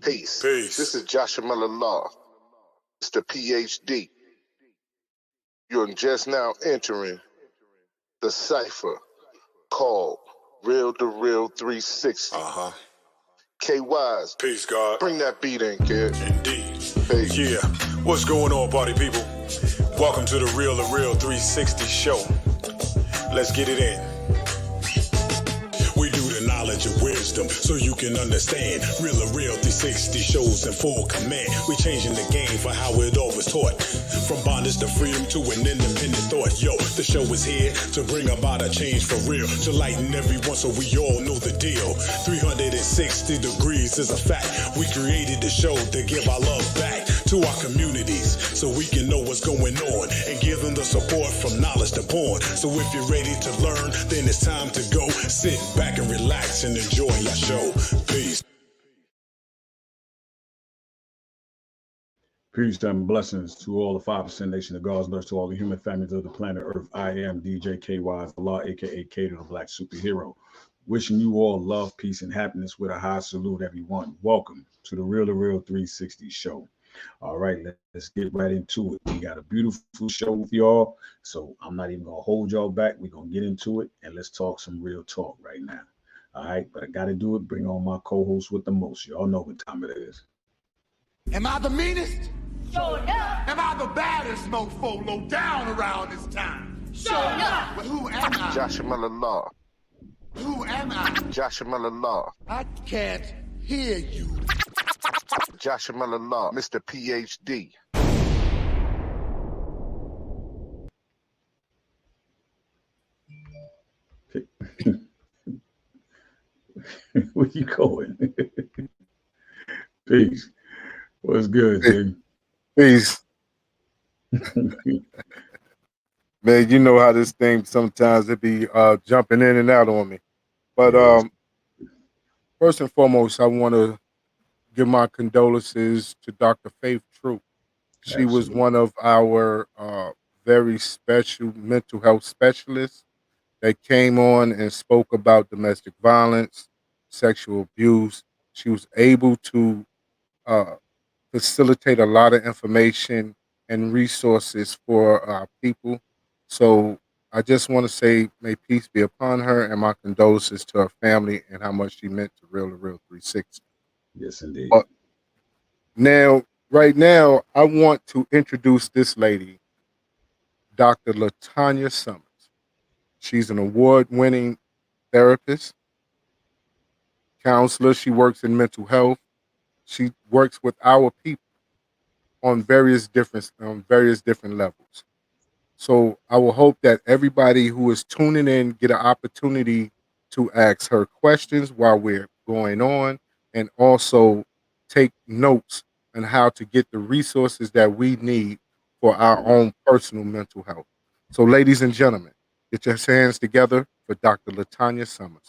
Peace. Peace. This is Joshua Law, Mr. PhD. You're just now entering the cipher called Real2reel360. K-Wise. Peace, God. Bring that beat in, kid. Indeed. Peace. Yeah. What's going on, party people? Welcome to the Real2reel360 show. Let's get it in. We do the knowledge and wisdom so you can understand. Real2reel360 shows in full command. We changing the game for how it always taught. From bondage to freedom to an independent thought. Yo, the show is here to bring about a change for real. To lighten everyone so we all know the deal. 360 degrees is a fact. We created the show to give our love back to our communities so we can know what's going on and give them the support from knowledge to porn. So if you're ready to learn, then it's time to go. Sit back and relax and enjoy your show. Peace. Peace and blessings to all the 5% nation of God's blessed to all the human families of the planet Earth. I am DJ K-Wise, Allah, aka K to the Black Superhero. Wishing you all love, peace, and happiness with a high salute, everyone. Welcome to the Real2reel360 show. All right, let's get right into it. We got a beautiful show with y'all, so I'm not even going to hold y'all back. We're going to get into it, and let's talk some real talk right now. All right, but I got to do it. Bring on my co-host with the most. Y'all know what time it is. Am I the meanest? Sure enough. Am I the baddest mofo low down around this time? Sure enough. Well, who am I? Joshua Law. Who am I? Joshua Law. I can't hear you. Joshua Law, Mr. PhD. Where you going? Peace. What's good, Jay? Peace. Man, you know how this thing sometimes it be jumping in and out on me. But first and foremost, I want to give my condolences to Dr. Faith Troop. She was one of our very special mental health specialists that came on and spoke about domestic violence, sexual abuse. She was able to facilitate a lot of information and resources for our people. So I just want to say, may peace be upon her, and my condolences to her family and how much she meant to Real2reel360. Yes, indeed. Right now, I want to introduce this lady, Dr. LaTonya Summers. She's an award-winning therapist, counselor. She works in mental health. She works with our people on various different levels. So I will hope that everybody who is tuning in get an opportunity to ask her questions while we're going on, and also take notes on how to get the resources that we need for our own personal mental health. So, ladies and gentlemen, get your hands together for Dr. LaTonya Summers.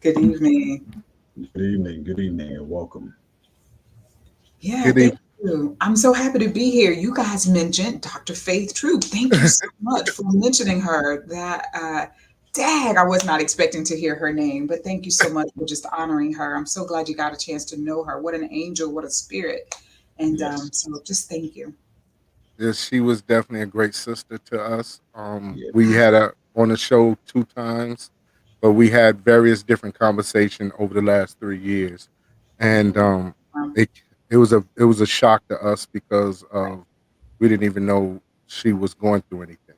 Good evening. Good evening, and welcome. Yeah, thank you. I'm so happy to be here. You guys mentioned Dr. Faith Troop. Thank you so much for mentioning her. That, I was not expecting to hear her name, but thank you so much for just honoring her. I'm so glad you got a chance to know her. What an angel, what a spirit. And so just thank you. Yes, she was definitely a great sister to us. We had her on the show 2 times, but we had various different conversations over the last 3 years. And it was a shock to us because we didn't even know she was going through anything.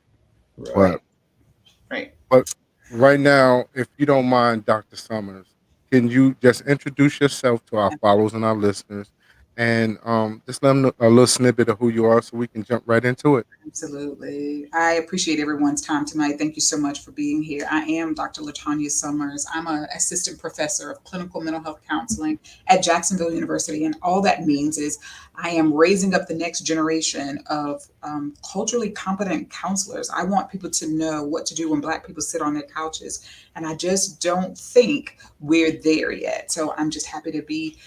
Right. But right now, if you don't mind, Dr. Summers, can you just introduce yourself to our followers and our listeners, and just let them know a little snippet of who you are so we can jump right into it? Absolutely. I appreciate everyone's time tonight. Thank you so much for being here. I am Dr. LaTonya Summers. I'm an assistant professor of clinical mental health counseling at Jacksonville University. And all that means is I am raising up the next generation of culturally competent counselors. I want people to know what to do when Black people sit on their couches. And I just don't think we're there yet. So I'm just happy to be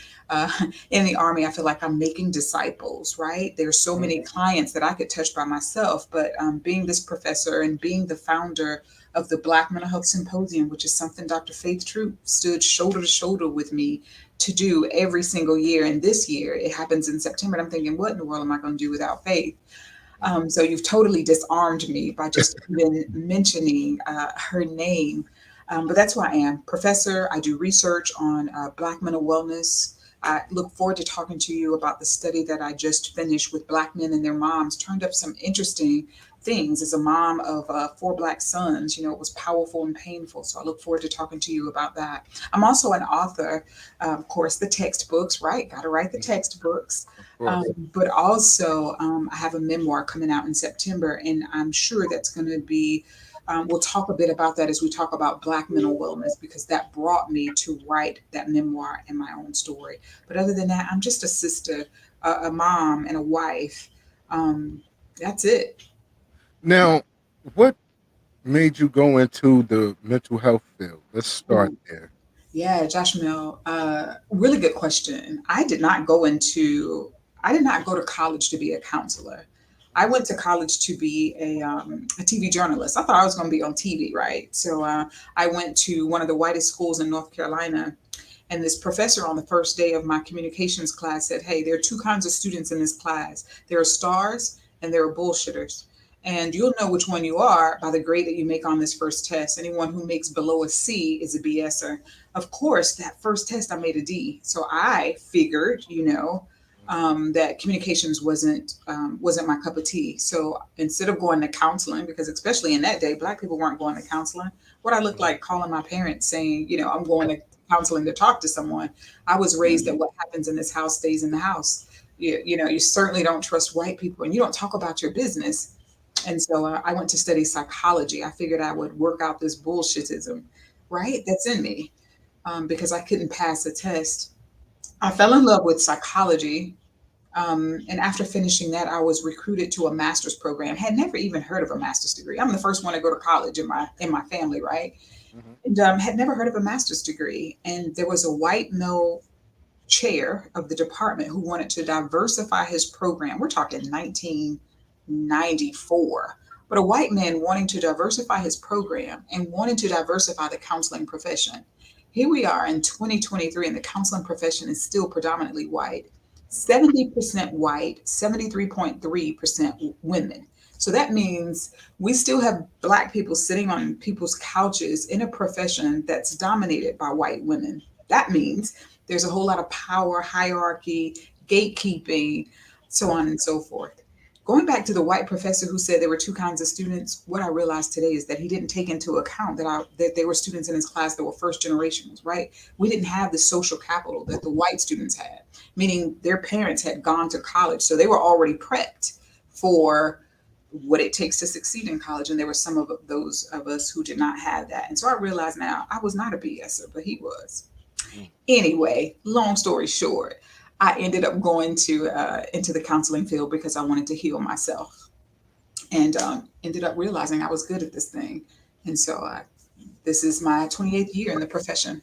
in the Army. I feel like I'm making disciples, right? There's so many clients that I could touch by myself, but being this professor and being the founder of the Black Mental Health Symposium, which is something Dr. Faith Troop stood shoulder to shoulder with me to do every single year. And this year it happens in September. And I'm thinking, what in the world am I going to do without Faith? So you've totally disarmed me by just even mentioning her name. But that's who I am, professor. I do research on Black mental wellness. I look forward to talking to you about the study that I just finished with Black men and their moms. Turned up some interesting things. As a mom of 4 Black sons, it was powerful and painful. So I look forward to talking to you about that. I'm also an author, of course, the textbooks, right? Got to write the textbooks. But also I have a memoir coming out in September, and I'm sure that's going to be, we'll talk a bit about that as we talk about Black mental wellness, because that brought me to write that memoir and my own story. But other than that, I'm just a sister, a mom, and a wife. That's it. Now, what made you go into the mental health field? Let's start there. Yeah, Josh Mill, really good question. I did not go to college to be a counselor. I went to college to be a TV journalist. I thought I was going to be on TV, right? So I went to one of the whitest schools in North Carolina. And this professor on the first day of my communications class said, hey, there are 2 kinds of students in this class. There are stars and there are bullshitters. And you'll know which one you are by the grade that you make on this first test. Anyone who makes below a C is a BSer. Of course, that first test I made a D. So I figured, that communications wasn't my cup of tea. So instead of going to counseling, because especially in that day, Black people weren't going to counseling. What I looked like calling my parents saying, I'm going to counseling to talk to someone. I was raised that what happens in this house stays in the house. You certainly don't trust white people, and you don't talk about your business. And so I went to study psychology. I figured I would work out this bullshitism, right? That's in me, because I couldn't pass a test. I fell in love with psychology. And after finishing that, I was recruited to a master's program. Had never even heard of a master's degree. I'm the first one to go to college in my family, right? And had never heard of a master's degree. And there was a white male chair of the department who wanted to diversify his program. We're talking 1994. But a white man wanting to diversify his program and wanting to diversify the counseling profession. Here we are in 2023, and the counseling profession is still predominantly white. 70% white, 73.3% women. So that means we still have Black people sitting on people's couches in a profession that's dominated by white women. That means there's a whole lot of power, hierarchy, gatekeeping, so on and so forth. Going back to the white professor who said there were 2 kinds of students, what I realized today is that he didn't take into account that there were students in his class that were first generations, right? We didn't have the social capital that the white students had, meaning their parents had gone to college. So they were already prepped for what it takes to succeed in college. And there were some of those of us who did not have that. And so I realized now I was not a BSer, but he was. Anyway, long story short, I ended up going into the counseling field because I wanted to heal myself, and ended up realizing I was good at this thing. And so this is my 28th year in the profession.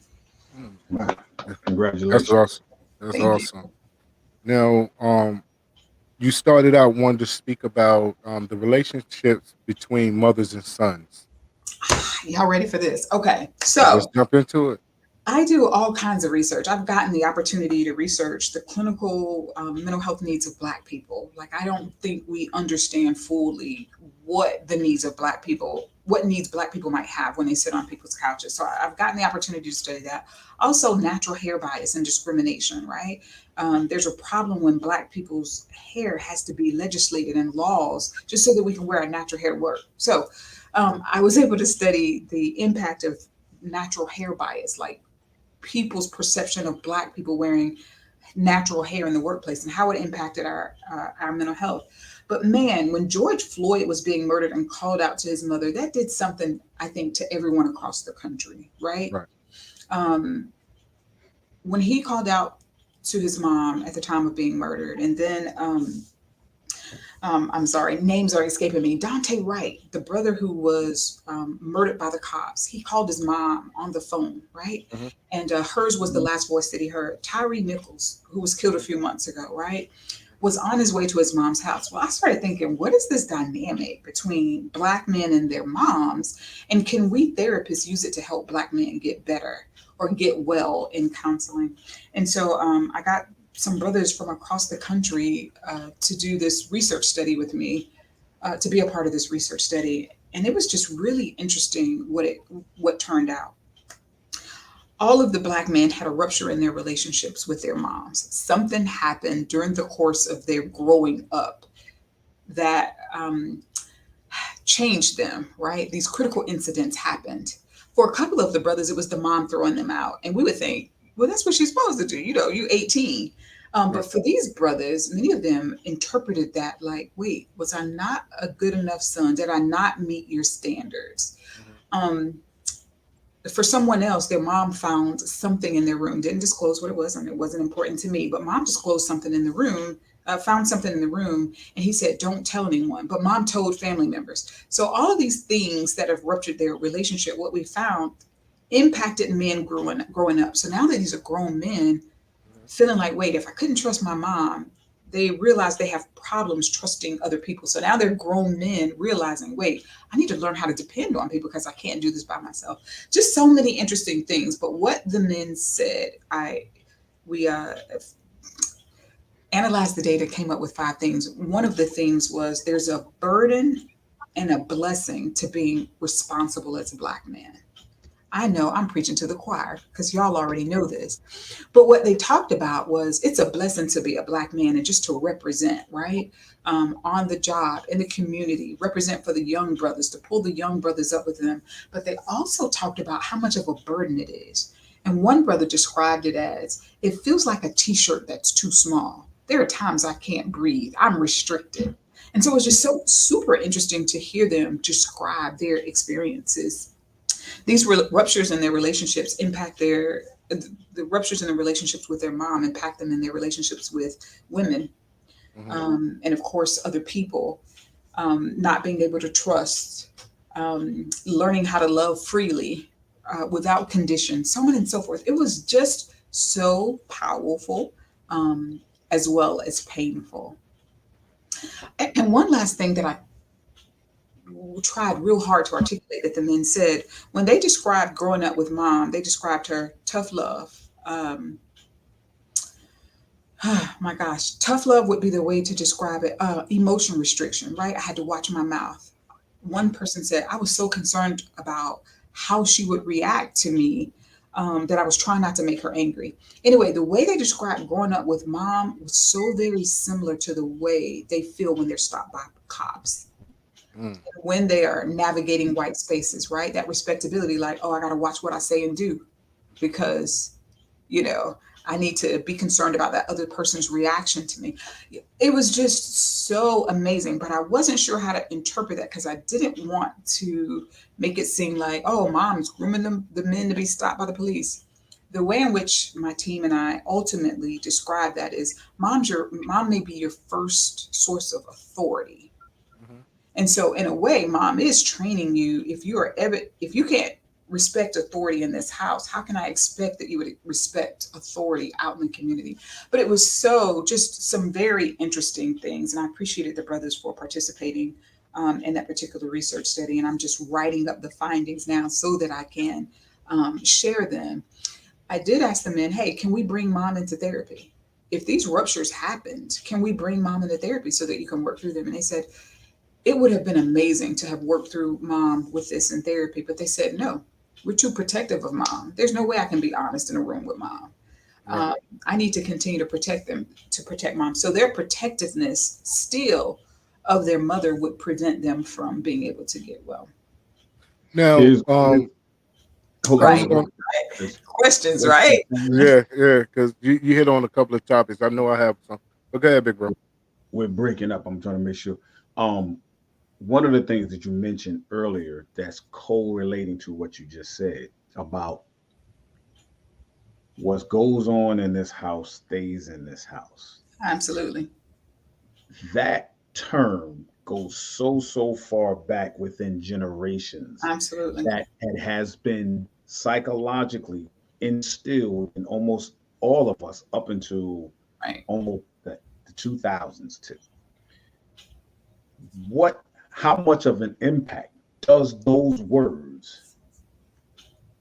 Congratulations. That's awesome. That's awesome. Now, you started out wanting to speak about the relationships between mothers and sons. Y'all ready for this? Okay, so let's jump into it. I do all kinds of research. I've gotten the opportunity to research the clinical mental health needs of Black people. Like, I don't think we understand fully what the needs of Black people, what needs Black people might have when they sit on people's couches. So I've gotten the opportunity to study that. Also, natural hair bias and discrimination, right? There's a problem when Black people's hair has to be legislated in laws just so that we can wear our natural hair to work. So I was able to study the impact of natural hair bias, like people's perception of Black people wearing natural hair in the workplace and how it impacted our mental health. But man, when George Floyd was being murdered and called out to his mother, that did something, I think, to everyone across the country, right? When he called out to his mom at the time of being murdered. And then, I'm sorry, names are escaping me. Dante Wright, the brother who was murdered by the cops, he called his mom on the phone, right? Mm-hmm. And hers was the last voice that he heard. Tyree Nichols, who was killed a few months ago, right, was on his way to his mom's house. Well, I started thinking, what is this dynamic between Black men and their moms? And can we therapists use it to help Black men get better or get well in counseling? And so I got some brothers from across the country to do this research study with me, to be a part of this research study. And it was just really interesting what turned out. All of the Black men had a rupture in their relationships with their moms. Something happened during the course of their growing up that changed them, right? These critical incidents happened. For a couple of the brothers, it was the mom throwing them out. And we would think, well, that's what she's supposed to do. You know, you 18. But for these brothers, many of them interpreted that like, wait, was I not a good enough son? Did I not meet your standards? For someone else, their mom found something in their room, didn't disclose what it was, and it wasn't important to me, but mom disclosed something in the room, found something in the room, and he said, don't tell anyone, but mom told family members. So all of these things that have ruptured their relationship, what we found impacted men growing up. So now that these are grown men feeling like, wait, if I couldn't trust my mom, they realize they have problems trusting other people. So now they're grown men realizing, wait, I need to learn how to depend on people because I can't do this by myself. Just so many interesting things. But what the men said, we analyzed the data, came up with 5 things. One of the things was there's a burden and a blessing to being responsible as a Black man. I know I'm preaching to the choir because y'all already know this. But what they talked about was it's a blessing to be a Black man and just to represent, right? On the job, in the community, represent for the young brothers, to pull the young brothers up with them. But they also talked about how much of a burden it is. And one brother described it as, it feels like a t-shirt that's too small. There are times I can't breathe. I'm restricted. And so it was just so super interesting to hear them describe their experiences. These ruptures in their relationships impact the ruptures in their relationships with their mom impact them in their relationships with women. And of course, other people, not being able to trust, learning how to love freely without condition, so on and so forth. It was just so powerful, as well as painful. And one last thing that I tried real hard to articulate that the men said, when they described growing up with mom, they described her tough love. My gosh, tough love would be the way to describe it. Emotion restriction, right? I had to watch my mouth. One person said, I was so concerned about how she would react to me that I was trying not to make her angry. Anyway, the way they described growing up with mom was so very similar to the way they feel when they're stopped by cops. When they are navigating white spaces, right? That respectability, like, oh, I got to watch what I say and do because, you know, I need to be concerned about that other person's reaction to me. It was just so amazing, but I wasn't sure how to interpret that because I didn't want to make it seem like, oh, mom's grooming the men to be stopped by the police. The way in which my team and I ultimately describe that is mom may be your first source of authority. And so in a way, mom is training you. If you can't respect authority in this house, how can I expect that you would respect authority out in the community? But it was just some very interesting things. And I appreciated the brothers for participating in that particular research study. And I'm just writing up the findings now so that I can share them. I did ask the men, hey, can we bring mom into therapy? If these ruptures happened, can we bring mom into therapy so that you can work through them? And they said, it would have been amazing to have worked through mom with this in therapy, but they said, no, we're too protective of mom. There's no way I can be honest in a room with mom. Right. I need to continue to protect them, to protect mom. So their protectiveness still of their mother would prevent them from being able to get well. Now, right. Questions, right? Yeah, because you hit on a couple of topics. I know I have some, but go ahead, big bro. We're breaking up. I'm trying to make sure. One of the things that you mentioned earlier that's correlating to what you just said about what goes on in this house stays in this house. Absolutely. That term goes so far back within generations Absolutely. that it has been psychologically instilled in almost all of us up until Right. almost the 2000s too. How much of an impact does those words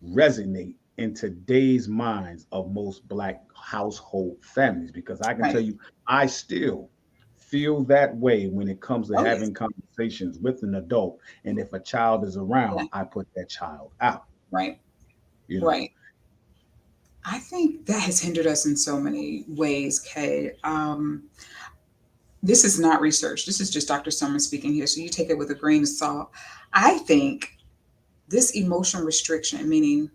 resonate in today's minds of most Black household families? Because I can tell Right. you, I still feel that way when it comes to Oh, yes. having conversations with an adult. And if a child is around, Yeah. I put that child out. Right. You know, Right. I think that has hindered us in so many ways, Kay. This is not research. This is just Dr. Summers speaking here. So you take it with a grain of salt. I think this emotional restriction, meaning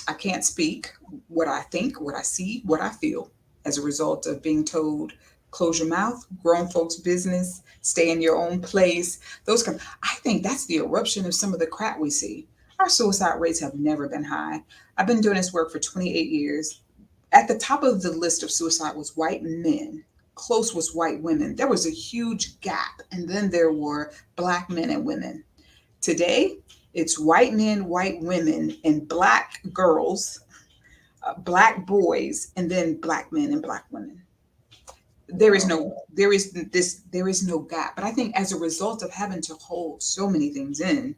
I can't speak what I think, what I see, what I feel as a result of being told, close your mouth, grown folks' business, stay in your own place. I think that's the eruption of some of the crap we see. Our suicide rates have never been high. I've been doing this work for 28 years. At the top of the list of suicide was white men. Close was white women. There was a huge gap. And then there were Black men and women. Today, it's white men, white women, and Black girls, Black boys, and then Black men and Black women. There is no gap. But I think as a result of having to hold so many things in,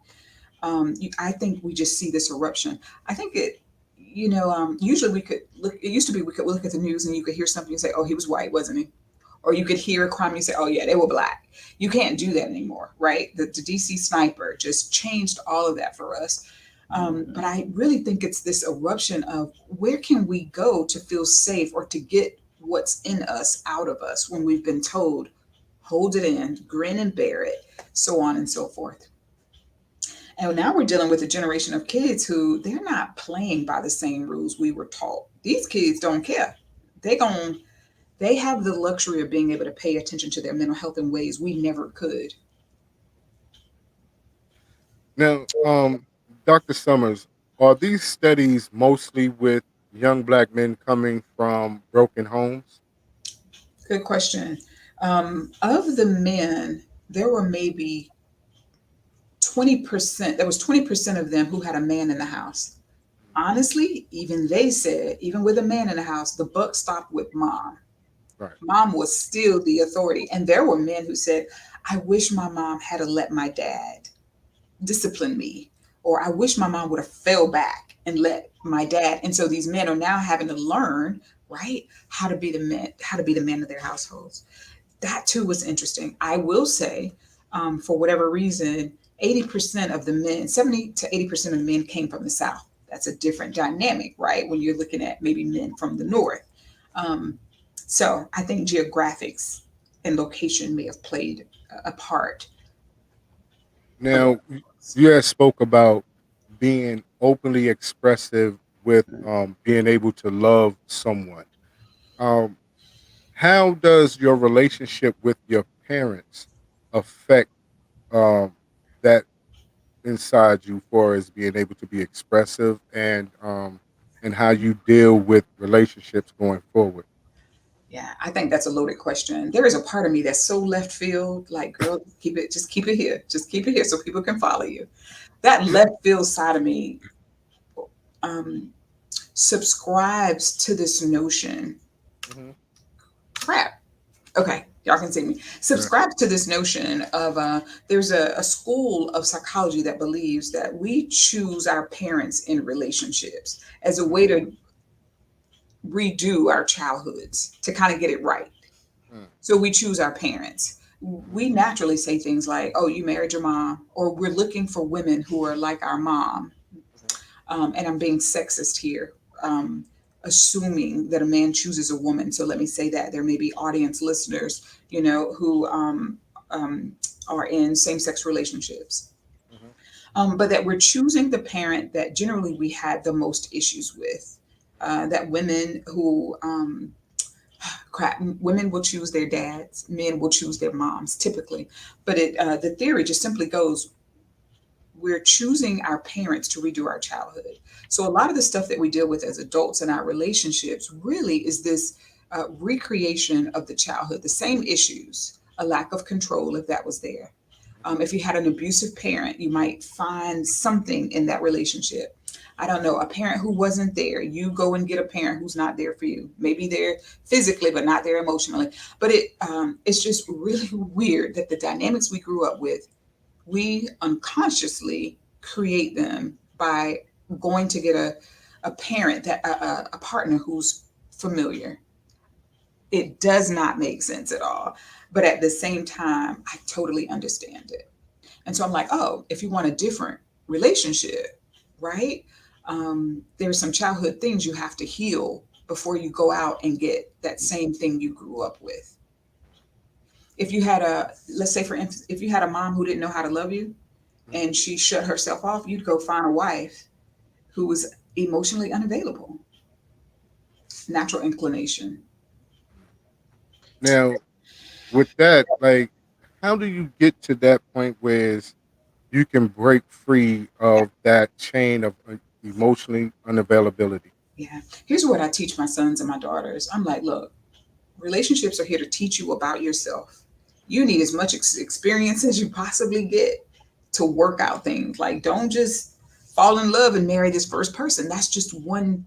I think we just see this eruption. I think usually we could look. It used to be we could look at the news and you could hear something and say, "Oh, he was white, wasn't he?" Or you could hear a crime and you say, "Oh yeah, they were Black." You can't do that anymore, right? The DC sniper just changed all of that for us. But I really think it's this eruption of where can we go to feel safe or to get what's in us out of us when we've been told, hold it in, grin and bear it, so on and so forth. And now we're dealing with a generation of kids who they're not playing by the same rules we were taught. These kids don't care. They have the luxury of being able to pay attention to their mental health in ways we never could. Now, Dr. Summers, are these studies mostly with young Black men coming from broken homes? Good question. Of the men, there were maybe 20%, there was 20% of them who had a man in the house. Honestly, even they said, even with a man in the house, the buck stopped with mom. Right. Mom was still the authority. And there were men who said, I wish my mom had let my dad discipline me, or I wish my mom would have fell back and let my dad. And so these men are now having to learn, right, how to be the men of their households. That too was interesting. I will say, for whatever reason, 80% of the men, 70 to 80% of men came from the South. That's a different dynamic, right? When you're looking at maybe men from the North. So I think geographics and location may have played a part. Now, you had spoke about being openly expressive with being able to love someone. Um, how does your relationship with your parents affect that inside you, for as being able to be expressive and how you deal with relationships going forward? Yeah, I think that's a loaded question. There is a part of me that's so left field, like, girl, just keep it here. Just keep it here so people can follow you. That left field side of me um, subscribes to this notion. Mhm. Crap. Okay, y'all can see me. Subscribes to this notion of there's a school of psychology that believes that we choose our parents in relationships as a way to redo our childhoods, to kind of get it right. Mm. So we choose our parents. We naturally say things like, oh, you married your mom, or we're looking for women who are like our mom. And I'm being sexist here, assuming that a man chooses a woman. So let me say that there may be audience listeners, who are in same-sex relationships. But that we're choosing the parent that generally we had the most issues with. That women who women will choose their dads, men will choose their moms typically. But the theory just simply goes, we're choosing our parents to redo our childhood. So a lot of the stuff that we deal with as adults in our relationships really is this recreation of the childhood, the same issues, a lack of control if that was there. If you had an abusive parent, you might find something in that relationship. I don't know, a parent who wasn't there. You go and get a parent who's not there for you. Maybe they're physically, but not there emotionally. But it's just really weird that the dynamics we grew up with, we unconsciously create them by going to get a parent, that a partner who's familiar. It does not make sense at all. But at the same time, I totally understand it. And so I'm like, oh, if you want a different relationship, right? There's some childhood things you have to heal before you go out and get that same thing you grew up with. If you had let's say for instance, if you had a mom who didn't know how to love you and she shut herself off, you'd go find a wife who was emotionally unavailable. Natural inclination. Now, with that, like, how do you get to that point where you can break free of that chain of emotionally unavailability? Yeah. Here's what I teach my sons and my daughters. I'm like, look, relationships are here to teach you about yourself. You need as much experience as you possibly get to work out things. Like, don't just fall in love and marry this first person. That's just one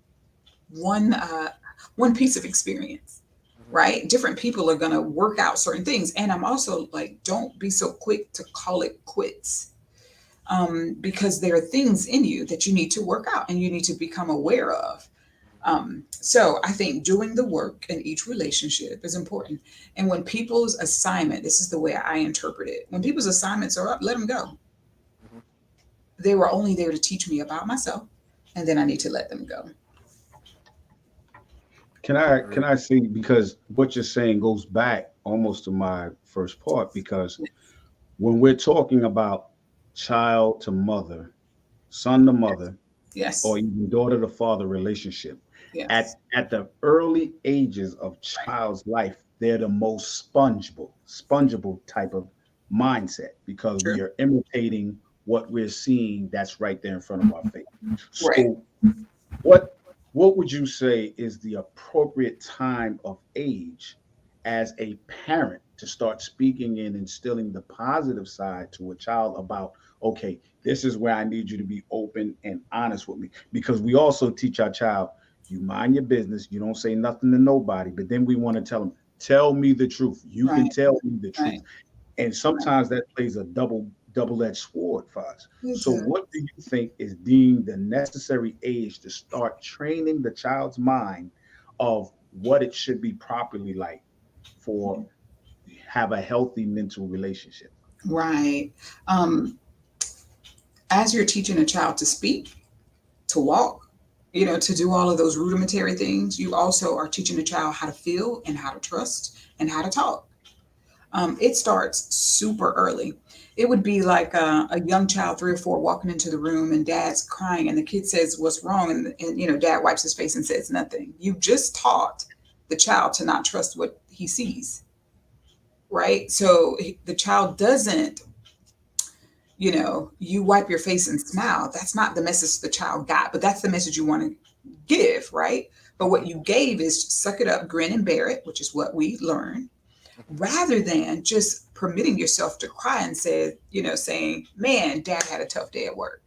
piece of experience, right? Different people are going to work out certain things. And I'm also like, don't be so quick to call it quits. Because there are things in you that you need to work out and you need to become aware of. So I think doing the work in each relationship is important. And when people's assignment, this is the way I interpret it. When people's assignments are up, let them go. They were only there to teach me about myself, and then I need to let them go. Can I say, because what you're saying goes back almost to my first part, because when we're talking about child to mother, son to mother, Yes. or even daughter to father relationship, yes. at the early ages of child's life, they're the most spongeable type of mindset, because True. we are imitating what we're seeing that's right there in front of our face. So Right. what would you say is the appropriate time of age as a parent to start speaking and instilling the positive side to a child about, okay, this is where I need you to be open and honest with me? Because we also teach our child, you mind your business, you don't say nothing to nobody, but then we want to tell them, tell me the truth. You can Right. tell me the truth. Right. And sometimes that plays a double-edged sword for us. So does. what do you think is deemed the necessary age to start training the child's mind of what it should be properly like for have a healthy mental relationship? Right. As you're teaching a child to speak, to walk, to do all of those rudimentary things, you also are teaching a child how to feel and how to trust and how to talk. It starts super early. It would be like a young child, 3 or 4, walking into the room and dad's crying and the kid says, what's wrong? And dad wipes his face and says nothing. You just taught the child to not trust what he sees, right? So the child doesn't, you wipe your face and smile. That's not the message the child got, but that's the message you want to give, right? But what you gave is suck it up, grin and bear it, which is what we learn, rather than just permitting yourself to cry and saying, man, dad had a tough day at work.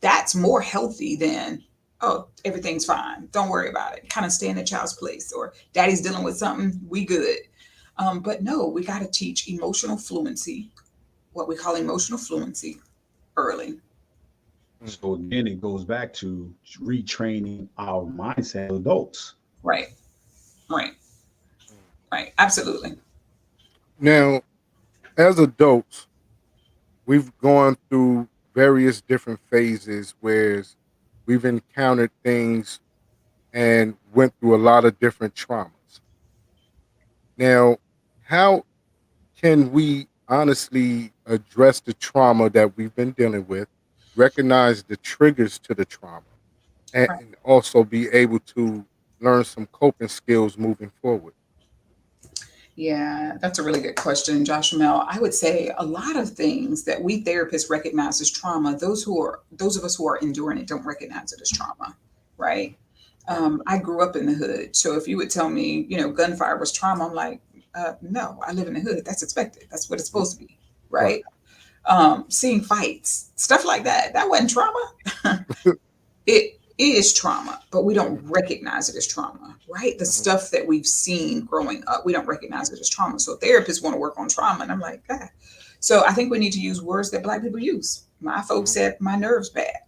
That's more healthy than, oh, everything's fine, don't worry about it. Kind of stay in the child's place, or daddy's dealing with something, we good. But no, we got to teach emotional fluency, what we call emotional fluency, early. So again, it goes back to retraining our mindset as adults. Right. Absolutely. Now, as adults, we've gone through various different phases where we've encountered things and went through a lot of different traumas. Now, how can we honestly address the trauma that we've been dealing with, recognize the triggers to the trauma, and Right. also be able to learn some coping skills moving forward? Yeah, that's a really good question, Josh Mel. I would say a lot of things that we therapists recognize as trauma, those of us who are enduring it don't recognize it as trauma, right? I grew up in the hood, so if you would tell me, gunfire was trauma, I'm like, no, I live in the hood. That's expected. That's what it's supposed to be, Right. right? Seeing fights, stuff like that, that wasn't trauma. It is trauma, but we don't recognize it as trauma, right? The stuff that we've seen growing up, we don't recognize it as trauma. So therapists want to work on trauma. And I'm like, ah. So I think we need to use words that Black people use. My folks said my nerves bad,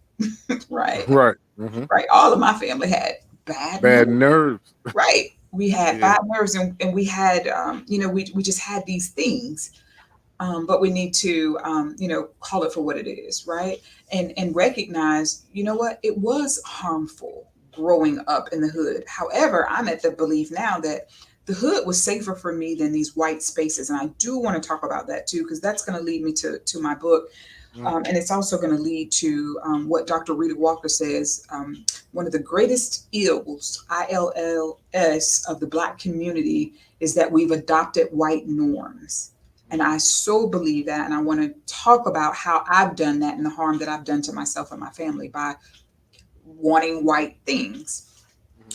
right? Right. Right. All of my family had bad Bad nerves, nerves. right? We had Yeah. bad nerves and we had, we just had these things. But we need to, call it for what it is, right? And recognize, you know what, it was harmful growing up in the hood. However, I'm at the belief now that the hood was safer for me than these white spaces. And I do want to talk about that too, because that's going to lead me to my book. And it's also going to lead to what Dr. Rita Walker says, one of the greatest ills, ILLS, of the Black community is that we've adopted white norms. And I so believe that. And I want to talk about how I've done that and the harm that I've done to myself and my family by wanting white things.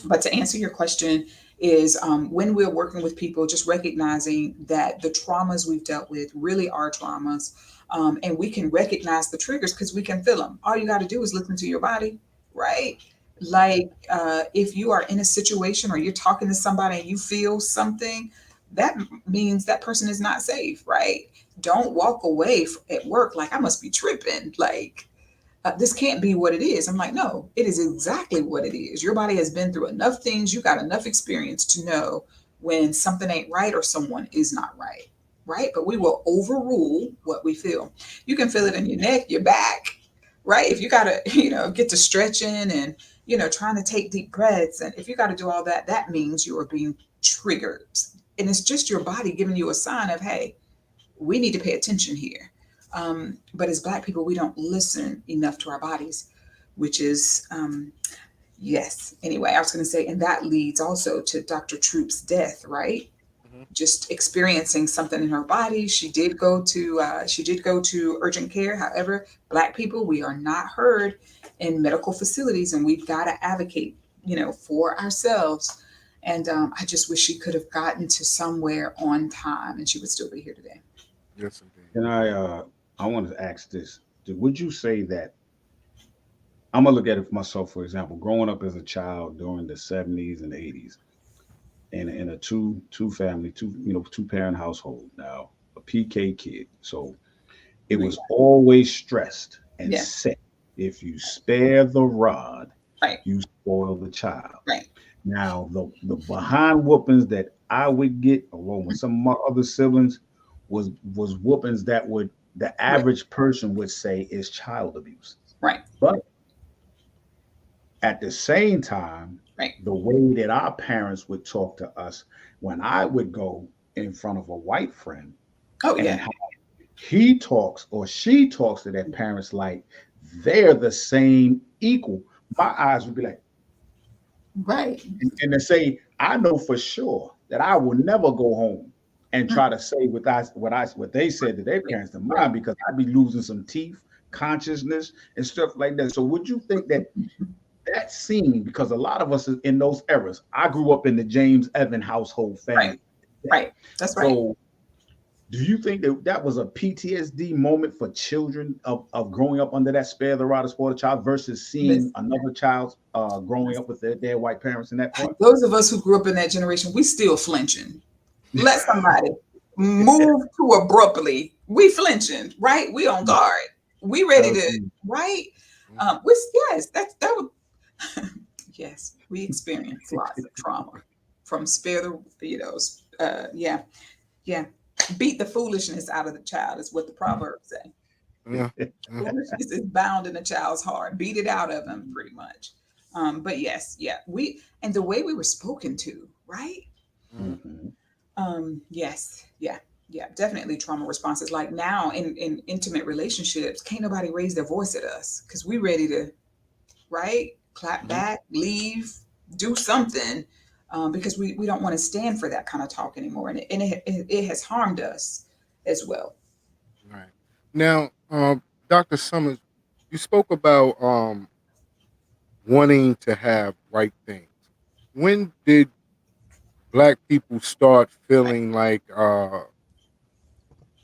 But to answer your question is when we're working with people, just recognizing that the traumas we've dealt with really are traumas. And we can recognize the triggers because we can feel them. All you got to do is listen to your body, right? Like if you are in a situation or you're talking to somebody and you feel something, that means that person is not safe, right? Don't walk away at work like I must be tripping. Like this can't be what it is. I'm like, no, it is exactly what it is. Your body has been through enough things. You got enough experience to know when something ain't right or someone is not right, right? But we will overrule what we feel. You can feel it in your neck, your back, right? If you got to, get to stretching and, trying to take deep breaths. And if you got to do all that, that means you are being triggered. And it's just your body giving you a sign of, hey, we need to pay attention here. But as Black people, we don't listen enough to our bodies, which is, yes. Anyway, I was going to say, and that leads also to Dr. Troop's death, right? Just experiencing something in her body. She did go to urgent care. However, Black people, we are not heard in medical facilities, and we've got to advocate, for ourselves. And I just wish she could have gotten to somewhere on time and she would still be here today. Yes, indeed. And I want to ask this. Would you say that, I'm going to look at it for myself, for example, growing up as a child during the 70s and 80s in a two parent household, now a PK kid. So it was always stressed and set. If you spare the rod, right, you spoil the child. Right. Now, the behind whoopings that I would get, along with some of my other siblings, was whoopings that the average person would say is child abuse. Right. But at the same time, the way that our parents would talk to us when I would go in front of a white friend, and how he talks or she talks to their parents like they're the same equal, my eyes would be like, right. And to say, I know for sure that I will never go home and try to say what they said to their parents to mine, because I'd be losing some teeth, consciousness, and stuff like that. So would you think that scene, because a lot of us in those eras, I grew up in the James Evan household family. Right. That's right. So do you think that was a PTSD moment for children of growing up under that spare the rod or spoil the child versus seeing another child growing up with their white parents in that part? Those of us who grew up in that generation, we still flinching. Let somebody move too abruptly. We flinching, right? We on guard. We ready to, right? Yes, we experience lots of trauma from spare the, beat the foolishness out of the child is what the Proverbs say. Yeah. Foolishness is bound in a child's heart. Beat it out of him, pretty much. But yes, and the way we were spoken to, right? Definitely trauma responses. Like now in intimate relationships, can't nobody raise their voice at us because we ready to, right? Clap back, leave, do something. because we don't want to stand for that kind of talk anymore, and it has harmed us as well. Right. Now, Dr. Summers, you spoke about wanting to have right things. When did Black people start feeling like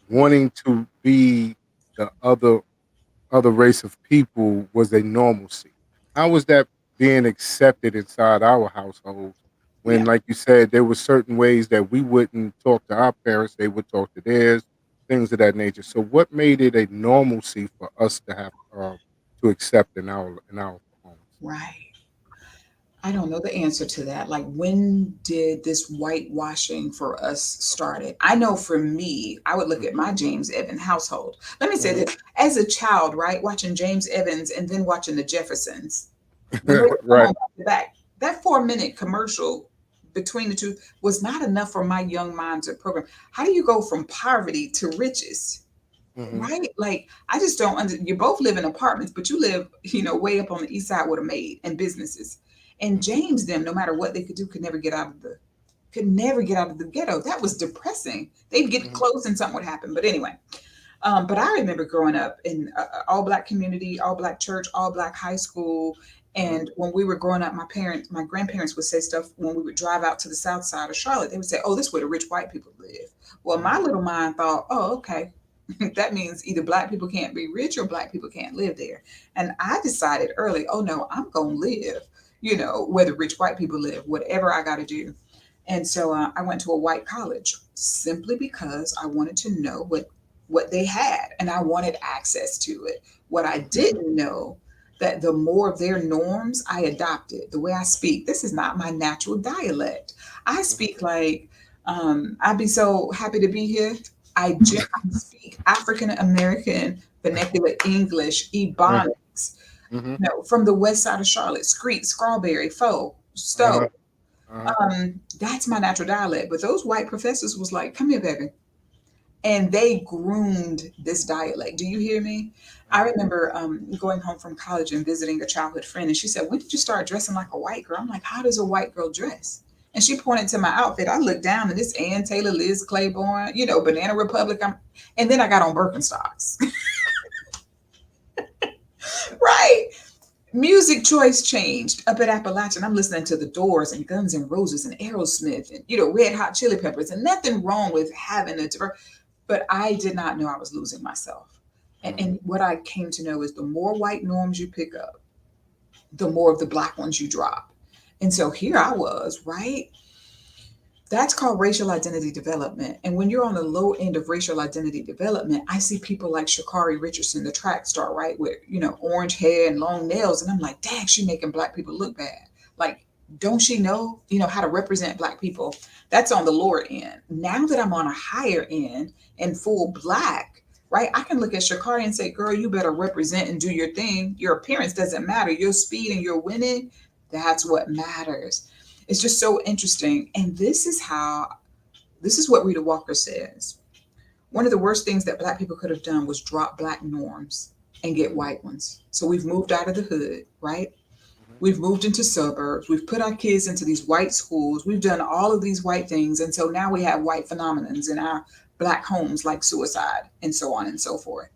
wanting to be the other race of people was a normalcy? How was that being accepted inside our households? When, Yeah. like you said, there were certain ways that we wouldn't talk to our parents, they would talk to theirs, things of that nature. So, what made it a normalcy for us to have to accept in our homes? Right. I don't know the answer to that. Like, when did this whitewashing for us started? I know for me, I would look at my James Evans household. Let me say Mhm. this: as a child, right, watching James Evans and then watching the Jeffersons, when they would come Right. on back to back, that 4 minute commercial between the two was not enough for my young mind to program. How do you go from poverty to riches? Hmm. Right? Like, I just don't you both live in apartments, but you live, way up on the east side with a maid and businesses. And James, them, no matter what they could do, could never get out of the ghetto. That was depressing. They'd get Hmm. close and something would happen. But anyway, but I remember growing up in all Black community, all Black church, all Black high school. Hmm. And when we were growing up, my grandparents would say stuff when we would drive out to the south side of Charlotte. They would say, "Oh, this is where the rich white people live." Well, my Hmm. little mind thought, "Oh, okay." That means either Black people can't be rich or Black people can't live there. And I decided early, oh no, I'm going to live, where the rich white people live, whatever I got to do. And so I went to a white college simply because I wanted to know what they had, and I wanted access to it. What I didn't know, that the more of their norms I adopted. The way I speak, this is not my natural dialect. I speak like, I'd be so happy to be here. I speak African American vernacular English, Hmm. Ebonics, Hmm. from the west side of Charlotte, Screet, Strawberry, Faux, Uh-huh. Stowe. Uh-huh. That's my natural dialect. But those white professors was like, "Come here, baby," and they groomed this dialect. Do you hear me? I Uh-huh. remember going home from college and visiting a childhood friend, and she said, "When did you start dressing like a white girl?" I'm like, "How does a white girl dress?" And she pointed to my outfit. I looked down, and this Ann Taylor, Liz Claiborne, Banana Republic. And then I got on Birkenstocks. Right? Music choice changed up at Appalachian. I'm listening to the Doors and Guns N' Roses and Aerosmith and Red Hot Chili Peppers, and nothing wrong with having a diverse. But I did not know I was losing myself. And what I came to know is the more white norms you pick up, the more of the Black ones you drop. And so here I was, right? That's called racial identity development. And when you're on the low end of racial identity development, I see people like Sha'Carri Richardson, the track star, right, with orange hair and long nails, and I'm like, dang, she making Black people look bad. Like, don't she know, how to represent Black people? That's on the lower end. Now that I'm on a higher end and full Black, right, I can look at Sha'Carri and say, girl, you better represent and do your thing. Your appearance doesn't matter. Your speed and your winning, that's what matters. It's just so interesting. And this is what Rita Walker says. One of the worst things that Black people could have done was drop Black norms and get white ones. So we've moved out of the hood, right? We've moved into suburbs. We've put our kids into these white schools. We've done all of these white things. And so now we have white phenomenons in our Black homes, like suicide and so on and so forth.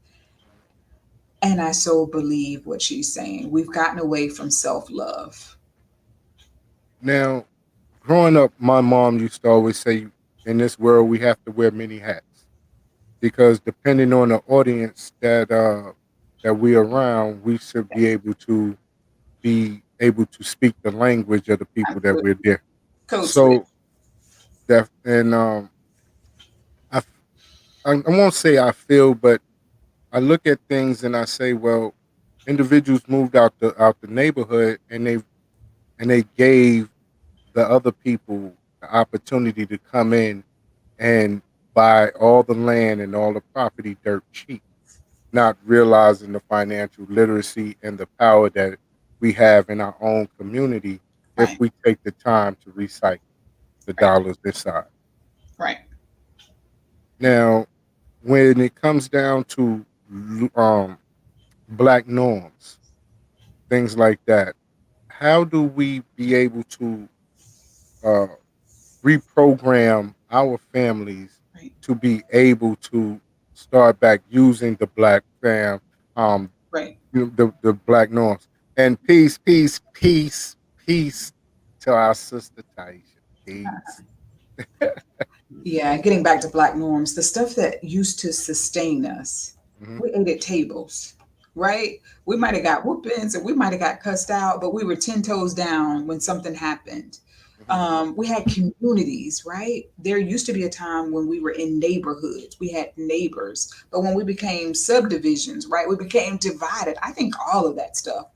And I so believe what she's saying. We've gotten away from self love. Now, growing up, my mom used to always say, "In this world, we have to wear many hats because depending on the audience that we around, we should be able to speak the language of the people that we're there." Code switch. So that and I, f- I won't say I feel, but I look at things and I say, well, individuals moved out the neighborhood and they gave the other people the opportunity to come in and buy all the land and all the property dirt cheap, not realizing the financial literacy and the power that we have in our own community if Right, we take the time to recycle the right, dollars this side. right. Now, when it comes down to um, black norms, things like that, how do we be able to uh, reprogram our families Right. to be able to start back using the black fam, um, Right. the black norms. And peace, peace, peace, peace to our sister Taisha. Peace. Yeah, getting back to black norms, the stuff that used to sustain us, Hmm. we ate at tables, right? We might have got whoopings and we might have got cussed out, but we were 10 toes down when something happened. Hmm. We had communities, right? There used to be a time when we were in neighborhoods, we had neighbors, but when we became subdivisions, right, we became divided. I think all of that stuff